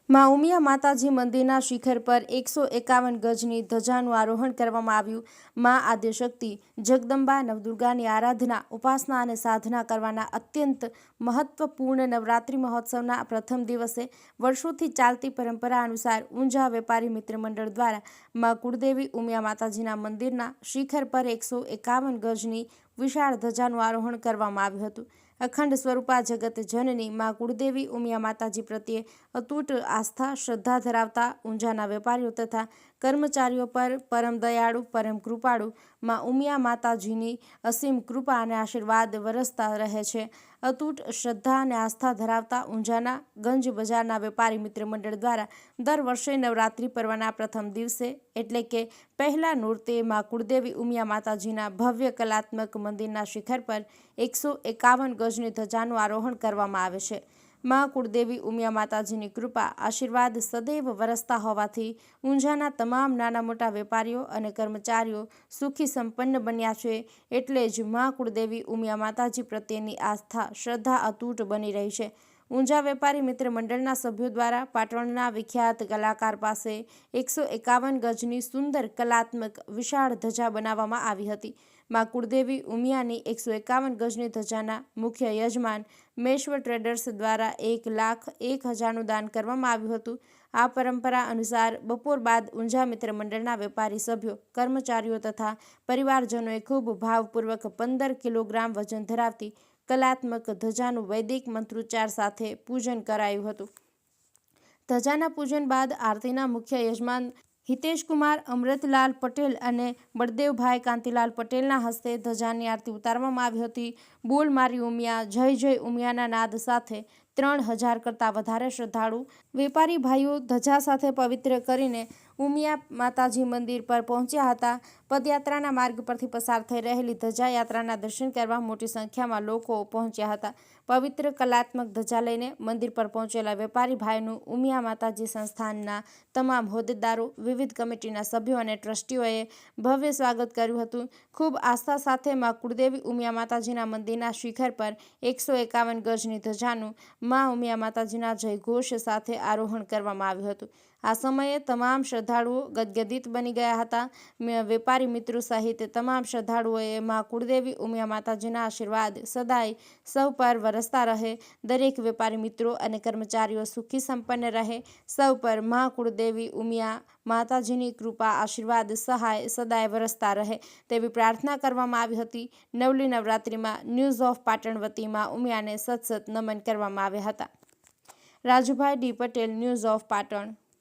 માં ઉમિયા માતાજી મંદિરના શિખર પર 151 ગજની ધજાનું આરોહણ કરવામાં આવ્યું। માં આદ્યશક્તિ જગદંબા નવદુર્ગાની આરાધના, ઉપાસના અને સાધના કરવાના અત્યંત મહત્વપૂર્ણ નવરાત્રિ મહોત્સવના પ્રથમ દિવસે વર્ષોથી ચાલતી પરંપરા અનુસાર ઊંઝા વેપારી મિત્ર મંડળ દ્વારા માં કુળદેવી ઉમિયા માતાજીના મંદિરના શિખર પર 151 ગજની વિશાળ ધજાનું આરોહણ કરવામાં આવ્યું હતું। અખંડ સ્વરૂપા જગત જનની માં કુળદેવી ઉમિયા માતાજી પ્રત્યે અતૂટ આસ્થા શ્રદ્ધા ધરાવતા ઊંઝાના વેપારીઓ તથા કર્મચારીઓ પર પરમ દયાળુ પરમ કૃપાળુ માં ઉમિયા માતાજીની અસીમ કૃપા અને આશીર્વાદ વરસતા રહે છે। અતૂટ શ્રદ્ધા અને આસ્થા ધરાવતા ઊંઝાના ગંજ બજારના વેપારી મિત્ર મંડળ દ્વારા દર વર્ષે નવરાત્રિ પર્વના પ્રથમ દિવસે એટલે કે પહેલા નોરતે માં કુળદેવી ઉમિયા માતાજીના ભવ્ય કલાત્મક મંદિરના શિખર પર 151 ગજની ધજાનું આરોહણ કરવામાં આવે છે। માં કુળદેવી ઉમિયા માતાજીની કૃપા આશીર્વાદ સદૈવ વરસતા હોવાથી ઊંઝાના તમામ નાના મોટા વેપારીઓ અને કર્મચારીઓ સુખી સંપન્ન બન્યા છે। એટલે જ માં કુળદેવી ઉમિયા માતાજી પ્રત્યેની આસ્થા શ્રદ્ધા અતૂટ બની રહી છે। ઊંઝા વેપારી મિત્ર મંડળના સભ્યો દ્વારા પાટણના વિખ્યાત કલાકાર પાસે 151 ગજની સુંદર કલાત્મક વિશાળ ધજા બનાવવામાં આવી હતી। માં કુળદેવી ઉમિયાની 151 ગજની ધજાના મુખ્ય યજમાન મેશ્વર ટ્રેડર્સ દ્વારા 1,01,000નું દાન કરવામાં આવ્યું હતું। આ પરંપરા અનુસાર બપોર બાદ ઊંઝા મિત્ર મંડળના વેપારી સભ્યો, કર્મચારીઓ તથા પરિવારજનોએ ખૂબ ભાવપૂર્વક 15 કિલોગ્રામ વજન ધરાવતી કલાત્મક ધજાનું વૈદિક મંત્રોચ્ચાર સાથે પૂજન કરાયું હતું। ધજાના પૂજન બાદ આરતીના મુખ્ય યજમાન હિતેશકુમાર અમૃતલાલ પટેલ અને બળદેવભાઈ કાંતિલાલ પટેલના હસ્તે ધજાની આરતી ઉતારવામાં આવી હતી। બોલ મારી ઉમિયા, જય જય ઉમિયાના નાદ સાથે 3000 કરતાં વધારે શ્રદ્ધાળુ વેપારી ભાઈઓ ધજા સાથે પવિત્ર કરીને ઉમિયા માતાજી મંદિર પર પહોંચ્યા હતા। પદયાત્રાના માર્ગ પરથી પસાર થઈ રહેલી ધજા યાત્રાના દર્શન કરવા મોટી સંખ્યામાં લોકો પહોંચ્યા હતા। પવિત્ર કલાત્મક ધજા લઈને મંદિર પર પહોંચેલા વેપારી ભાઈનું ઉમિયા માતાજી સંસ્થાનના તમામ હોદ્દેદારો, વિવિધ કમિટીના સભ્યો અને ટ્રસ્ટીઓએ ભવ્ય સ્વાગત કર્યું હતું। ખૂબ આસ્થા સાથે માં કુળદેવી ઉમિયા માતાજીના મંદિરના શિખર પર 151 ગજની ધજાનું માં ઉમિયા માતાજીના જયઘોષ સાથે આરોહણ કરવામાં આવ્યું હતું। આ સમયે તમામ શ્રદ્ધાળુઓ ગદગદિત બની ગયા હતા। વેપારી મિત્રો સહિત તમામ શ્રદ્ધાળુઓએ માં કુળદેવી ઉમિયા માતાજીના આશીર્વાદ સદાય સૌ પર વરસતા રહે, દરેક વેપારી મિત્રો અને કર્મચારીઓ સુખી સંપન્ન રહે, સૌ પર માં કુળદેવી ઉમિયા માતાજીની કૃપા આશીર્વાદ સહાય સદાય વરસતા રહે તેવી પ્રાર્થના કરવામાં આવી હતી। નવલી નવરાત્રિમાં ન્યૂઝ ઓફ પાટણ વતી માં ઉમિયાને સતસત નમન કરવામાં આવ્યા હતા। Rajubhai D Patel, news of Patan.